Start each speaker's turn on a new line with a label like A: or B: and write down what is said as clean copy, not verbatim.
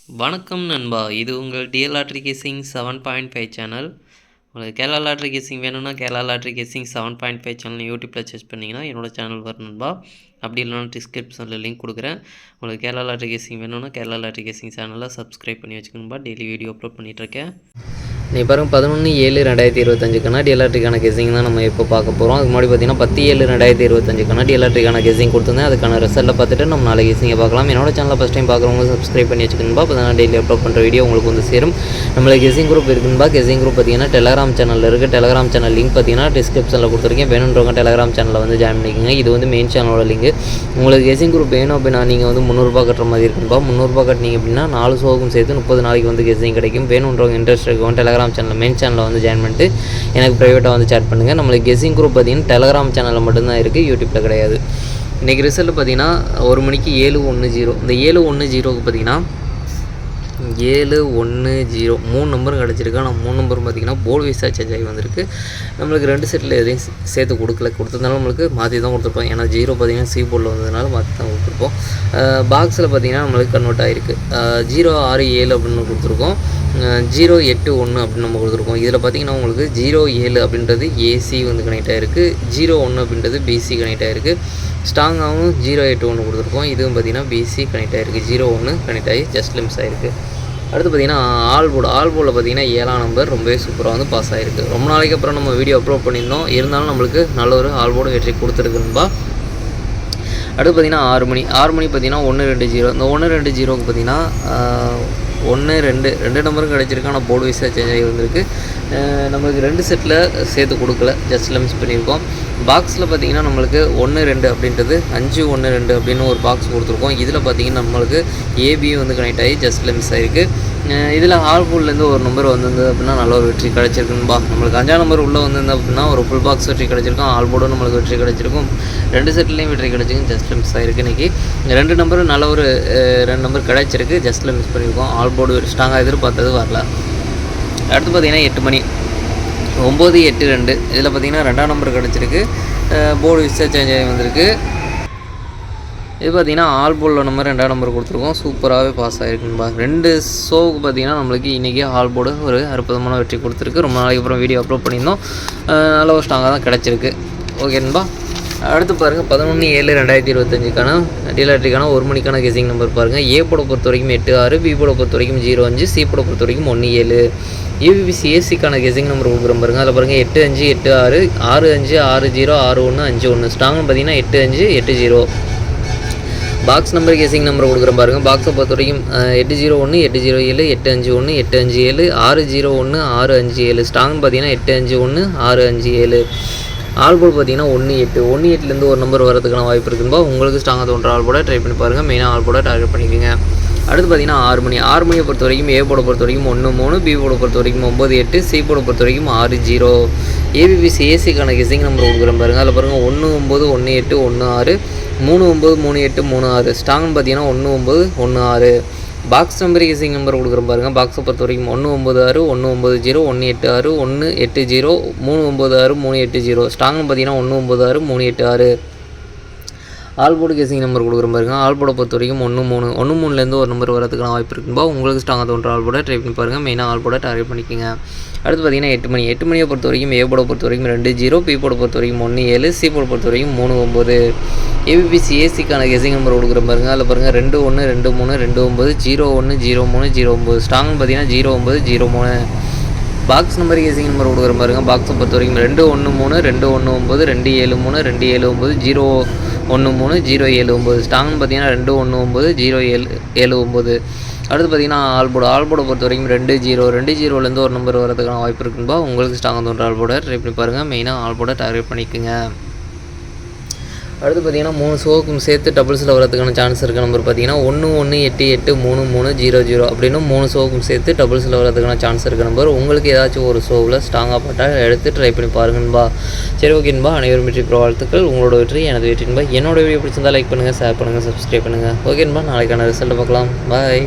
A: வணக்கம் நண்பா, இது உங்கள் டிஎல் லாட்ரி கேசிங் 7.5 சேனல். உங்களுக்கு கேரளா லாட்ரி கேசிங் வேணும்னா கேரளா லாட்ரி கேசிங் 7.5 சேனல் யூடியூப்பில் சர்ச் பண்ணிங்கன்னா என்னோட சேனல் வரும் நண்பா. அப்படி இல்லைனா டிஸ்கிரிப்ஷனில் லிங்க் கொடுக்குறேன். உங்களுக்கு கேரளா லாட்ரி கேசிங் வேணும்னா கேரளா லாட்ரி கேசிங் சேனலை சப்ஸ்கிரைப் பண்ணி வச்சுக்கணும்பா. டெய்லி வீடியோ அப்லோட் பண்ணிகிட்ருக்கேன். நீ பாருங்க 11/7/2025 டிஎல்ஆர்டிக்கான கெஸிங் தான் நம்ம இப்போ பார்க்க போகிறோம். அதுக்கு முன்னாடி பார்த்தீங்கன்னா 10/7/2025 டிஎல்ஆர்டிக்கான கெஸிங் கொடுத்துருந்தேன். அதுக்கான ரிசல்ட்டை பார்த்துட்டு நம்ம நாளைக்கு கெஸிங்கை பார்க்கலாம். என்னோட சேனலில் ஃபஸ்ட் டைம் பார்க்குறவங்க சப்ஸ்கிரைப் பண்ணி வச்சுக்கணும்பா. அப்போ தான் டெய்லி அப்லோட் பண்ணுற வீடியோ உங்களுக்கு வந்து சேரும். நம்மளுக்கு கெஸிங் குரூப் இருக்குன்பா. கெஸிங் குரூப் பார்த்தீங்கன்னா டெலகிராம் சேனலில் இருக்குது. டெலகிராம் சேனல் லிங்க் பார்த்தீங்கன்னா டிஸ்கிரிப்ஷனில் கொடுத்துருக்கேன். வேணுன்றவங்க டெலகிராம் சேனலில் வந்து ஜாயின் பண்ணிக்கோங்க. இது வந்து மெயின் சேனலோட லிங்க். உங்களுக்கு கெஸிங் குரூப் வேணும் அப்படின்னா நீங்கள் வந்து 300 கட்டுற மாதிரி இருக்குன்பா. 300 கட்டினீங்க அப்படின்னா 4 ஷோவுக்கும் சேர்த்து 30 நாளைக்கு வந்து கெஸிங் கிடைக்கும். வேணுன்றவங்க இன்ட்ரெஸ்ட் இருக்கவங்க டெலகிராம் சேனல் மெயின் சேனலில் வந்து ஜாயின் பண்ணிட்டு எனக்கு ப்ரைவேட்டாக வந்து சேட் பண்ணுங்கள். நம்மளுக்கு கெஸிங் குரூப் பார்த்தீங்கன்னா டெலகிராம் சேனலில் மட்டும்தான் இருக்குது, யூடியூப்பில் கிடையாது. இன்றைக்கி ரிசல்ட் பார்த்தீங்கன்னா 1 மணிக்கு 710. இந்த 710க்கு பார்த்தீங்கன்னா 710 3 நம்பரும் கிடச்சிருக்கு. ஆனால் 3 நம்பரும் பார்த்திங்கன்னா போர்டு வைஸாக சேஞ்ச் ஆகி வந்திருக்கு. நம்மளுக்கு 2 செட்டில் எதையும் சேர்த்து கொடுத்ததுனால நம்மளுக்கு மாற்றி தான் கொடுத்துருப்போம். ஏன்னா 0 பார்த்திங்கன்னா சி போர்டில் வந்ததுனால மாற்றி தான் கொடுத்துருப்போம். பாக்ஸில் பார்த்திங்கன்னா நம்மளுக்கு கன்வெர்ட் ஆகிருக்கு. 067 அப்படின்னு கொடுத்துருக்கோம். 081 அப்படின்னு நம்ம கொடுத்துருக்கோம். இதில் பார்த்திங்கன்னா உங்களுக்கு 07 அப்படின்றது ஏசி வந்து கனெக்ட் ஆகிருக்கு. 01 அப்படின்றது பிசி கனெக்ட் ஆகிருக்கு. ஸ்ட்ராங்காகவும் 081 கொடுத்துருக்கோம். இதுவும் பார்த்திங்கன்னா பிசி கனெக்ட் ஆகிருக்கு. 01 கனெக்ட் ஆகி ஜஸ்ட் லிம்ஸ் ஆகிருக்கு. அடுத்து பார்த்திங்கன்னா ஆல்போர்டில் பார்த்திங்கன்னா 7ஆம் நம்பர் ரொம்பவே சூப்பராக வந்து பாஸ் ஆகிருக்கு. ரொம்ப நாளைக்கு அப்புறம் நம்ம வீடியோ அப்லோட் பண்ணியிருந்தோம். இருந்தாலும் நம்மளுக்கு நல்ல ஒரு ஆல்போர்டு வெற்றி கொடுத்துருக்குன்பா. அடுத்து பார்த்திங்கன்னா 6 மணி பார்த்திங்கன்னா 120. இந்த 120க்கு பார்த்திங்கன்னா 2 நம்பரும் கிடச்சிருக்கு. ஆனால் போர்டு வைஸாக சேஞ்ச் ஆகி வந்திருக்கு. நம்மளுக்கு 2 செட்டில் சேர்த்து கொடுக்கல, ஜஸ்ட் லெம்ஸ் பண்ணியிருக்கோம். பாக்ஸில் பார்த்திங்கன்னா நம்மளுக்கு 12 அப்படின்றது 512 அப்படின்னு ஒரு பாக்ஸ் கொடுத்துருக்கோம். இதில் பார்த்திங்கன்னா நம்மளுக்கு ஏபியும் வந்து கனெக்ட் ஆகி ஜஸ்ட் லெம்ஸ் ஆகிருக்கு. இதில் ஆல்போர்ட்லேருந்து ஒரு நம்பர் வந்திருந்தது அப்படின்னா நல்ல ஒரு வெற்றி கிடச்சிருக்குன்பா. நம்மளுக்கு 5ஆம் நம்பர் உள்ளே வந்திருந்தது அப்படின்னா ஒரு ஃபுல் பாக்ஸ் வெற்றி கிடச்சிருக்கும். ஆல்போர்டும் நம்மளுக்கு வெற்றி கிடச்சிருக்கும். 2 செட்லேயும் வெற்றி கிடச்சிருக்கு. ஜஸ்ட்டில் மிஸ் ஆகிருக்கு. இன்றைக்கி 2 நம்பரும் நல்ல ஒரு 2 நம்பர் கிடச்சிருக்கு. ஜஸ்ட்டில் மிஸ் பண்ணியிருக்கோம். ஆல்போர்டு ஸ்ட்ராங்காக எதிர்பார்த்தது வரல. அடுத்து பார்த்திங்கன்னா 8 மணி 982. இதில் பார்த்திங்கன்னா 2ஆம் நம்பர் கிடச்சிருக்கு. போர்டு விசா சேஞ்ச் ஆகி வந்திருக்கு. இது பார்த்திங்கன்னா ஆல்போர்டில் நம்பர் 2ஆம் நம்பர் கொடுத்துருக்கோம். சூப்பராகவே பாஸ் ஆகிருக்குன்பா. 2 ஷோவுக்கு பார்த்திங்கன்னா நம்மளுக்கு இன்றைக்கி ஆல்போர்டு ஒரு அற்புதமான வெற்றி கொடுத்துருக்கு. ரொம்ப நாளைக்கு அப்புறம் வீடியோ அப்லோட் பண்ணியிருந்தோம். நல்ல ஒரு ஸ்ட்ராங்காக தான் கிடச்சிருக்கு. ஓகேன்பா. அடுத்து பாருங்கள் 11/7/2025 டிஎல்ஆர்டிக்கான 1 மணிக்கான கெஸிங் நம்பர் பாருங்கள். ஏ போட பொறுத்த வரைக்கும் 86, பி போட பொறுத்த வரைக்கும் 05, சி போட பொறுத்த வரைக்கும் 17. ஏபிபிசி ஏசிக்கான கெஸிங் நம்பர் கொடுக்குறோம் பாருங்கள். அதில் பாருங்கள் 85, 86, 65, 60, 61, 51. ஸ்ட்ராங்னு பார்த்தீங்கன்னா 85, 80. பாக்ஸ் நம்பர் கெஸிங் நம்பர் கொடுக்குறேன் பாருங்கள். பாக்ஸை பொறுத்த வரைக்கும் 801, 807, 851, 857, 601, 657. ஸ்ட்ராங்னு பார்த்தீங்கன்னா 851, 657. ஆல்போர்டு பார்த்தீங்கன்னா 18 ஒரு நம்பர் வரதுக்கான வாய்ப்பு இருக்குன்பா. உங்களுக்கு ஸ்ட்ராங்காக தோன்ற ஆல்போர்டை ட்ரை பண்ணி பாருங்கள். மெயினாக ஆல்போர்டை டார்கெட் பண்ணிக்கோங்க. அடுத்து பார்த்திங்கன்னா 6 மணியை பொறுத்த வரைக்கும் ஏ போட பொறுத்த வரைக்கும் 13, பி போட பொறுத்த வரைக்கும் 98, சி போட பொறுத்த வரைக்கும் 60. ஏபிபிசி ஏசிக்கான கெஸிங் நம்பர் கொடுக்குறேன் பாருங்கள். அதில் பாருங்கள் 19, 18, 16, 39, 38, 36. ஸ்ட்ராங்னு பார்த்தீங்கன்னா 19, 16. பாக்ஸ் நம்பர் கெஸிங் நம்பர் கொடுக்குறேன் பாருங்கள். பாக்ஸை பொறுத்த வரைக்கும் 196, 190, 186, 180, 396, 380. ஸ்ட்ராங்னு பார்த்தீங்கன்னா 196, 386. ஆல்போர்டு கெஸிங் நம்பர் கொடுக்குற பாருங்க. ஆல்போர்டை பொறுத்த வரைக்கும் 13, 13லேருந்து ஒரு நம்பர் வரதுக்கான வாய்ப்பு இருக்குன்பா. உங்களுக்கு ஸ்ட்ராங்காக தோன்ற ஆல்போர்டை ட்ரை பண்ணி பாருங்கள். மெயினாக ஆல்போர்டை டார்கெட் பண்ணிக்கோங்க. அடுத்து பார்த்திங்கன்னா 8 மணியை பொறுத்த வரைக்கும் ஏ போட பொறுத்த வரைக்கும் 20, பி போட பொறுத்த வரைக்கும் 17, சி போட பொறுத்த வரைக்கும் 39. ஏபிபிசி ஏசிக்கான கெஸிங் நம்பர் கொடுக்குற பாருங்க. அதில் பாருங்கள் 21, 23, 29, 01, 03, 09. ஸ்ட்ராங்னு பார்த்தீங்கன்னா 09, 03. பாக்ஸ் நம்பர் கெஸிங் நம்பர் கொடுக்குற பாருங்க. பாக்ஸை பொறுத்த வரைக்கும் 213, 219, 273, 270, 013, 079. ஸ்ட்ராங்னு பார்த்தீங்கன்னா 219, 079. அடுத்து பார்த்திங்கன்னா ஆல்போர்டை பொறுத்த வரைக்கும் 20லேருந்து ஒரு நம்பர் வரதுக்கான வாய்ப்பு இருக்குன்பா. உங்களுக்கு ஸ்ட்ராங்காக தோன்ற ஆல்போர்டை ட்ரை பண்ணி பாருங்கள். மெயினாக ஆல்போர்டை டார்கெட் பண்ணிக்கோங்க. அடுத்து பார்த்திங்கன்னா 3 ஷோவுக்கும் சேர்த்து டபுள்ஸில் வரதுக்கான சான்ஸ் இருக்க நம்பர் பார்த்திங்கன்னா 11883330 அப்படின்னு 3 ஷோவுக்கும் சேர்த்து டபுள்ஸில் வரதுக்கான சான்ஸ் இருக்க நம்பர். உங்களுக்கு ஏதாச்சும் ஒரு ஷோவில் ஸ்ட்ராங்காக பட்டால் எடுத்து ட்ரை பண்ணி பாருங்கன்பா. சரி ஓகேன்பா. அனைவரும் வெற்றி பெற வாழ்த்துக்கள். உங்களோட வெற்றி எனது வெற்றின்பா. என்னோட வீடியோ பிடிச்சிருந்தால் லைக் பண்ணுங்கள், ஷேர் பண்ணுங்கள், சப்ஸ்கிரைப் பண்ணுங்கள். ஓகேன்பா. நாளைக்கான ரிசல்ட்டை பார்க்கலாம். பாய்.